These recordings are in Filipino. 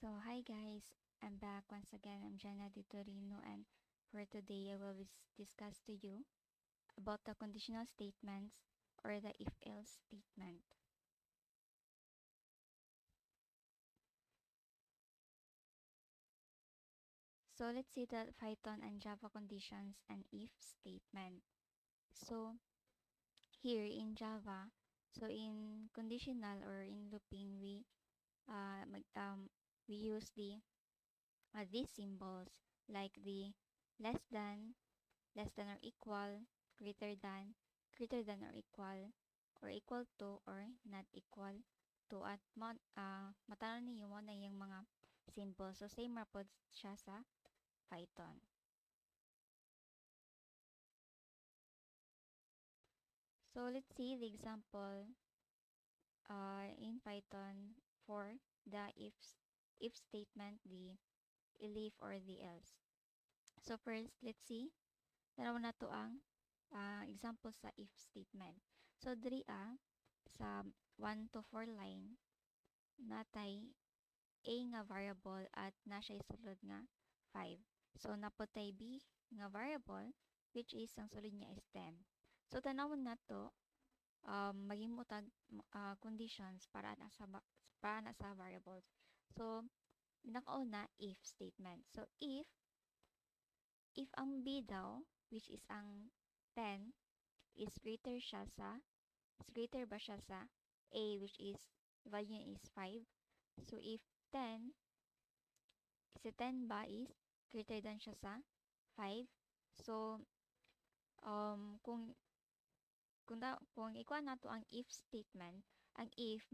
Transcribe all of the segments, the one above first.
So, hi guys, I'm back once again. I'm Jana Ditorino, and for today, I will discuss to you about the conditional statements or the if-else statement. So, let's see the Python and Java conditions and if statement. So, here in Java, so in conditional or in looping, uh, mag- um, we use these symbols like the less than, less than or equal, greater than or equal to, or not equal to, at matanon niyo mo na yung mga symbols. So, same ra pod siya sa Python. So, let's see the example in Python for the if statement, the elif or the else. So, first, let's see. Tanaw na to ang example sa if statement. So, diri sa 1 to 4 line, natay A nga variable at na siya sulod nga 5. So, napotay B nga variable, which is ang sulod niya is 10. So, tanawon na to, maghimutag conditions para na sa variables. So, pinakauna, if statement. So, if ang B daw, which is ang 10, is greater ba siya sa A, which is value is 5. So, if 10, si 10 ba is greater than siya sa 5. So, kung ikuha nato ang if statement, ang if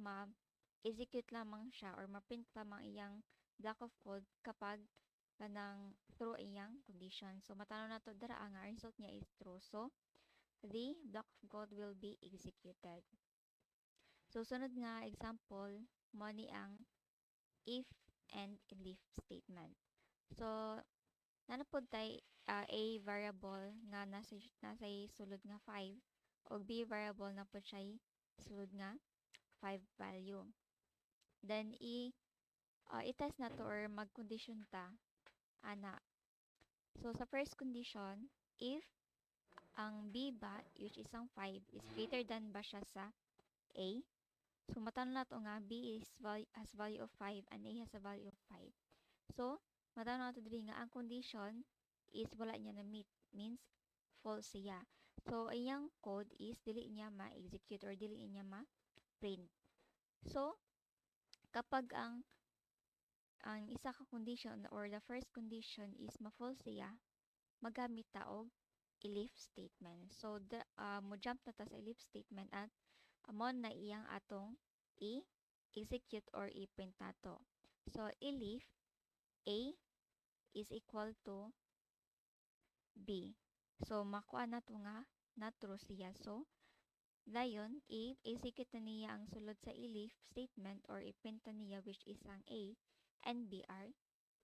execute lamang siya or ma-print lamang iyang block of code kapag kanang true iyang condition. So, matanong nato dara ang result niya is true. So, the block of code will be executed. So, sunod nga example, mo ni ang if and elif statement. So, nanapod tay A variable nga nasa sulod nga 5 o B variable na po siya sulod nga 5 value. Then, i-test na to or mag-condition ta, ana. So, sa first condition, if ang B ba, which is ang 5, is greater than ba siya sa A, so matanong na to nga B has value of 5 and A has a value of 5. So, matanong na to diri nga ang condition is wala niya na meet, means false siya. So, iyang code is dili niya ma-execute or dili niya ma-print. So, kapag ang isa ka condition or the first condition is ma-false siya, magamit ta og elif statement. So, mo jump na ta sa elif statement at amon na iyang atong i-execute or i-print nato. So, elif A is equal to B. So, makuha na to nga na true siya. So, dayon, i-execute na niya ang sulod sa elif statement or i-print na niya, which is ang A and B are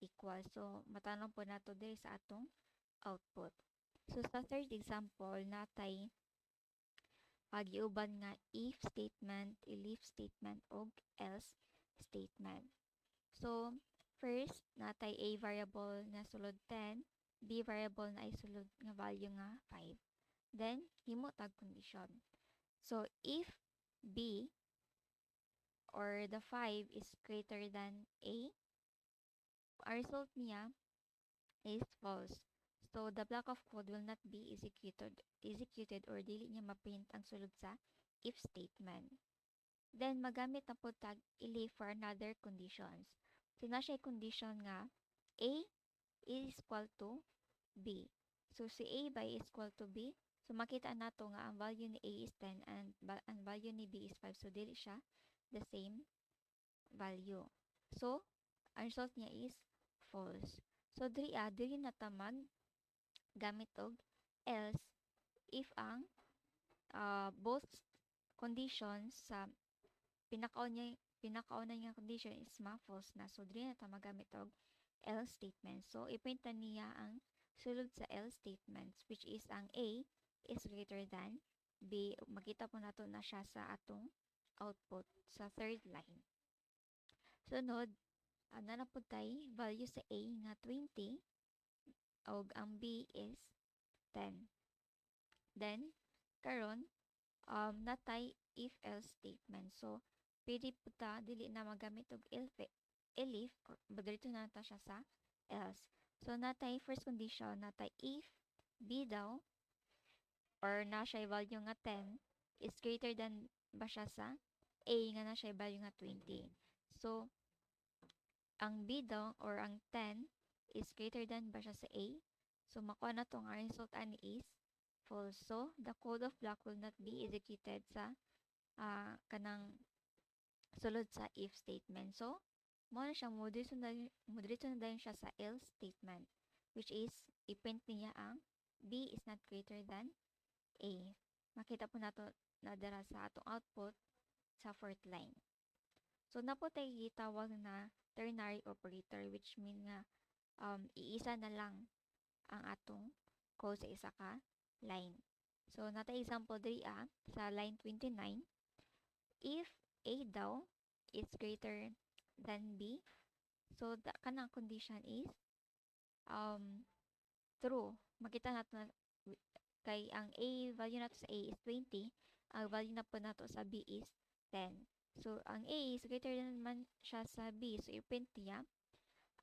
equal. So, matanong po nato diri sa atong output. So, sa third example, natay pagiuban nga if statement, elif statement, o else statement. So, first, natay A variable na sulod 10, B variable na ay sulod nga value nga 5. Then, himo tag condition. So, if B or the 5 is greater than A, our result niya is false. So, the block of code will not be executed or dili niya ma-print ang sulod sa if statement. Then, magamit na po tag elif for another conditions. So, na siya condition nga A is equal to B. So, si A by is equal to B. So, makita nato nga ang value ni A is 10 and ang value ni B is 5. So, dili siya the same value. So, ang result niya is false. So, diri na tamag gamit og else if ang both conditions sa pinakauna niya condition is false na. So, diri na ta magamit og else statement. So, i-print na niya ang sulod sa else statements, which is ang A is greater than B. Makita po nato na siya sa atong output sa third line. Sunod, nanaputay value sa A nga 20 og ang B is 10. Then karon natay if else statement. So pwede puta dili na magamit og elif or dito na ta siya sa else. So natay first condition natay if B daw or na siya value nga 10 is greater than ba siya sa A nga na siya value nga 20. So ang B daw or ang 10 is greater than ba siya sa A. So makuha na to nga result ani is false. So the code of block will not be executed sa kanang sulod sa if statement. So mo na siya mo dito na dayon siya sa else statement, which is i-print niya ang B is not greater than A. Makita po nato na dara sa atong output sa fourth line. So napo tay gitawag na ternary operator, which mean nga iisa na lang ang atong code sa isa ka line. So nata example diri sa line 29, if A daw is greater than B, so kanang condition is true. Makita nato na kay ang A value nato sa A is 20, ang value na po nato sa B is 10. So ang A is greater than man siya sa B, so i-print niya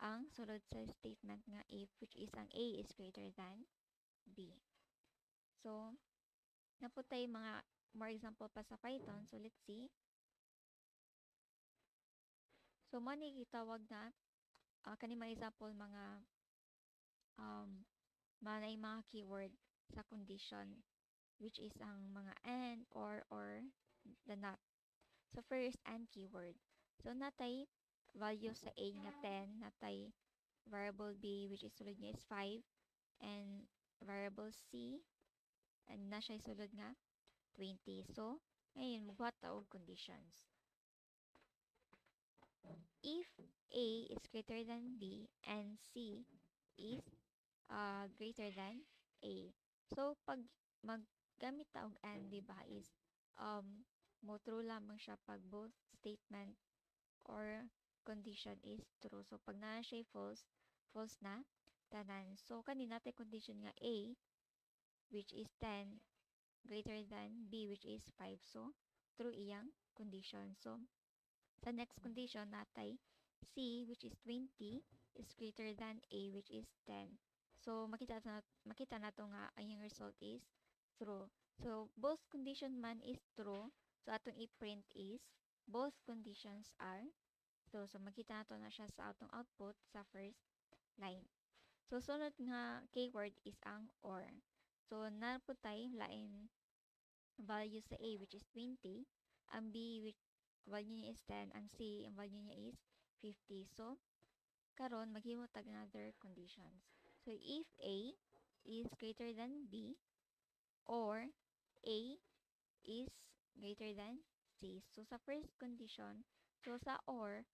ang sulod sa statement nga if, which is ang A is greater than B. So naputay mga more example pa sa Python. So let's see. So mani gitawag na kani mga example mga manay mga keyword sa condition, which is ang mga and, or the not. So first, and keyword. So natay value sa A nga 10, natay variable B which is sulod niya is 5, and variable C and na siya sulod nga 20. So ngayon magbuhat ta og conditions. If A is greater than B and C is greater than A. So pag maggamit ta og and, di ba, is mo true lamang siya pag both statement or condition is true. So pag na siya false, false na tanan. So kanina tay condition nga A which is 10 greater than B which is 5. So true iyang condition. So sa next condition natay C which is 20 is greater than A which is 10. So makita nato nga ang yung result is true. So both condition man is true. So atong i-print is both conditions are true. So makita nato na siya sa atong output sa first line. So sunod nga keyword is ang or. So naputay lain value sa A which is 20, ang B which value niya is 10, ang C ang value niya is 50. So karon maghimo tag another conditions. So if A is greater than B or A is greater than C. So sa first condition, so sa or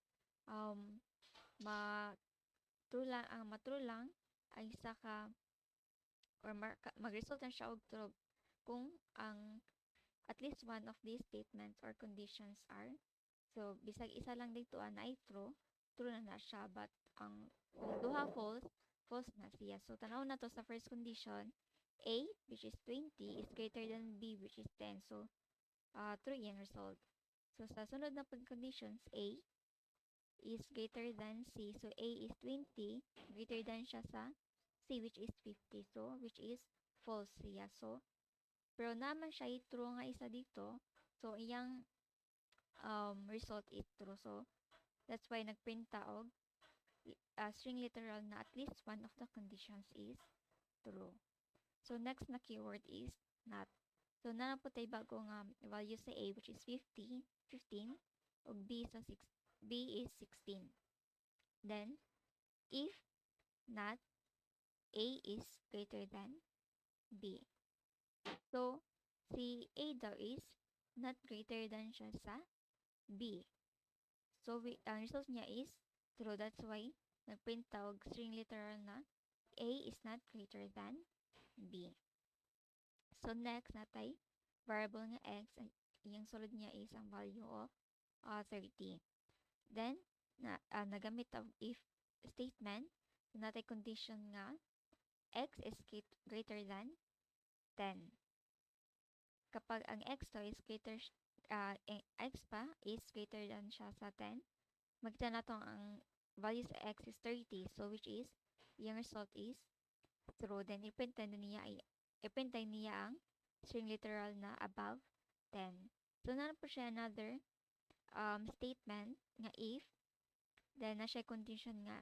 true lang ang matrue lang ay isa ka or mag-result na siya og true kung ang at least one of these statements or conditions are, so bisag isa lang dito na ay true na siya, but ang kung duha false, false na siya. So tanaw na to sa first condition, A which is 20 is greater than B which is 10. So true yung result. So sa sunod na conditions, A is greater than C. So A is 20, greater than siya sa C which is 50. So which is false siya. So pero naman siya true nga isa dito. So iyang result is true. So that's why nagprint ta og string literal na at least one of the conditions is true. So next na keyword is not. So na po tayo bago nga value sa A which is 15 ug B is 16. Then if not A is greater than B. So si A daw is not greater than siya sa B. So ang result niya is true. That's why nagprint tawag string literal na A is not greater than B. So next natay variable nga x, ang iyang sulod niya is ang value of 30. Then nagamit ang if statement. So, natay condition nga x is greater than 10. Kapag ang x to is x pa is greater than siya sa 10, magkita na ang value sa x is 30. So, which is, yung result is true. Then, ipintay niya ang string literal na above 10. So, naman po siya another statement nga if, then na siya condition nga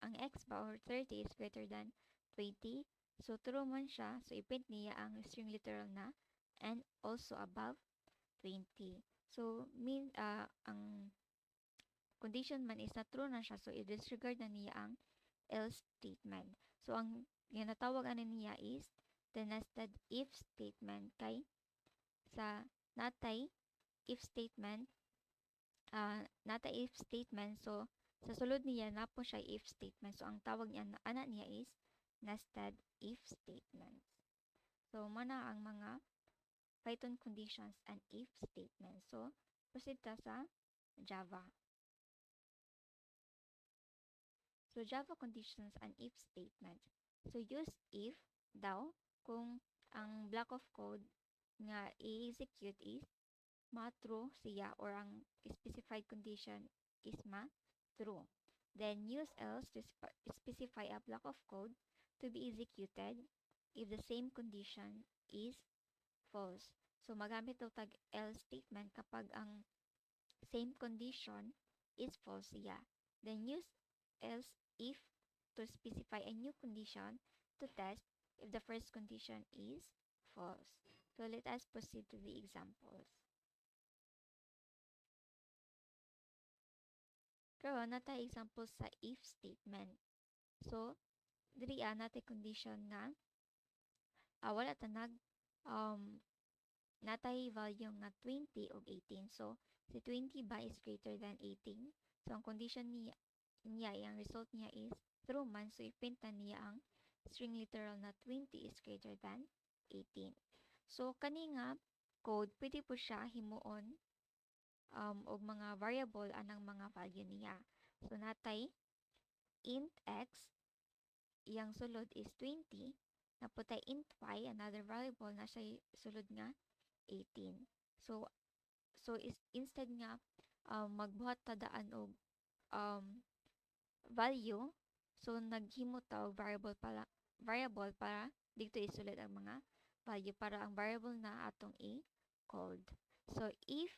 ang x ba or 30 is greater than 20. So, true man siya. So, ipint niya ang string literal na and also above 20. So, ang condition man is na true na siya. So, i-disregard na niya ang else statement. So, ang ginatawag niya is the nested if statement kay sa natay if statement so sa sulod niya na po siya if statement. So ang tawag niya niya is nested if statements. So mana ang mga Python conditions and if statements. So proceed ta sa Java. So Java conditions and if statements. So use if daw kung ang block of code nga i-execute is ma-true siya or ang specified condition is ma-true. Then use else to specify a block of code to be executed if the same condition is false. So magamit daw tag else statement kapag ang same condition is false siya. Then use else if to specify a new condition to test if the first condition is false. So let us proceed to the examples. Karon natay example sa if statement. So diri natay condition nga wala ta natay value nga 20 ug 18. So si 20 ba is greater than 18. So ang condition niya ang result niya is true man. So ipinta niya ang string literal na 20 is greater than 18. So kani nga code pwede po siya himuon og mga variable anang mga value niya. So natay int x, iyang sulod is 20, naputay int y, another variable na siya sulod nga 18. So instead nga magbuhat ta daan og value, so naghimo ta og variable para dito isulod ang mga value para ang variable na atong i-called. So if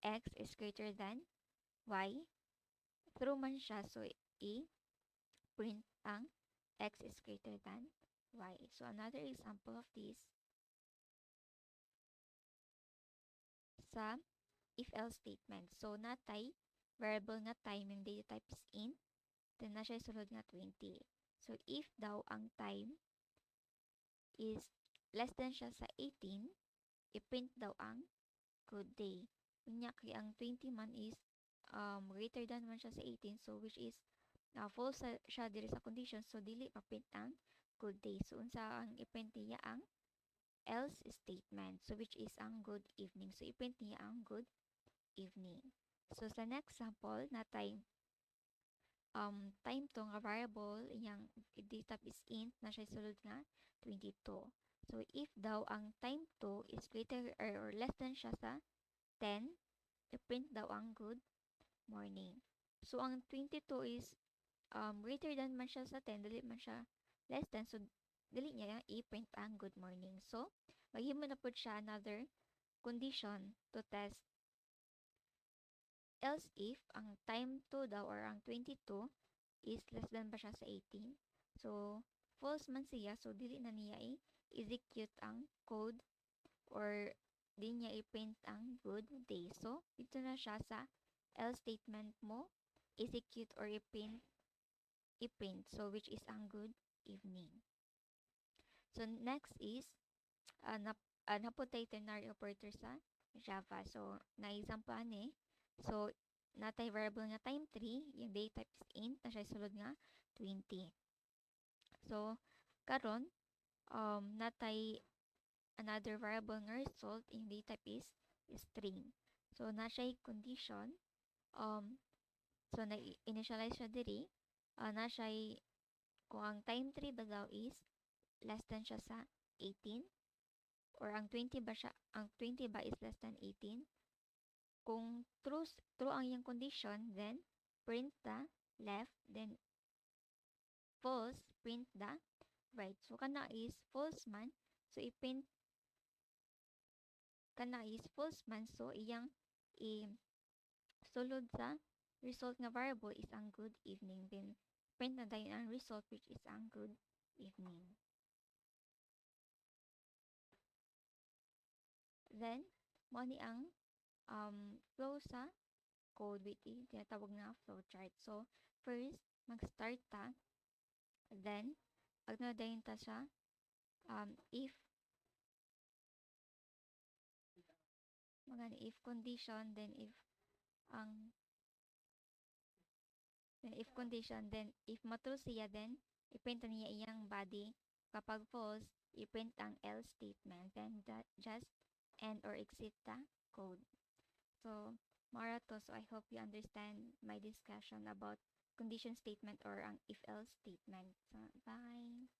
x is greater than y, true man siya. So i-print ang x is greater than y. So another example of this sa if else statement. So natay variable nga time, yung data type is int, then na siya sulod nga 20. So if daw ang time is less than siya sa 18, i-print daw ang good day. Unya kay ang 20 man is greater than man siya sa 18, so which is false siya diri sa condition, so dili pa-print ang good day. So unsa ang i-print niya ang else statement, so which is ang good evening. So i-print niya ang good evening. So sa next sample natay time to nga variable, iyang data type is int, na siya sulod nga 22. So if daw ang time to is greater or less than siya sa 10, i-print daw ang good morning. So ang 22 is greater than man siya sa 10, dili man siya less than, so dili niya i-print ang good morning. So maghimo na pud siya another condition to test else if ang time 2 daw or ang 22 is less than ba siya sa 18. So false man siya, so dili na niya i-execute ang code or di niya i-print ang good day. So dito na siya sa else statement mo execute or i-print, so which is ang good evening. So next is naputay ternary operator sa Java. So na example ani, so natay variable nga time 3, yung data type is int, na siya sulod nga 20. So karon natay another variable nga result, yung data type is string. So na siya condition So, nag-initialize siya diri. Na siya, kung ang time 3 ba daw is less than siya sa 18, or ang 20 ba siya, ang 20 ba is less than 18. Kung true ang iyang condition, then print the left, then false, print the right. So, kana is false man. So, i-print kana is false man. So, iyang sulod sa result nga variable is ang good evening. Then, print na dayon ang result which is ang good evening. Then, mo ni ang flow sa code with tinatawag na flow chart. So, first, mag-start ta. Then, pag na-dayon ta siya, if condition, then ang if condition, then if matrue siya, then i-print niya iyang body. Kapag false, i-print ang else statement. Then that just end or exit the code. So, mara to. So, I hope you understand my discussion about condition statement or ang if-else statement. So, bye!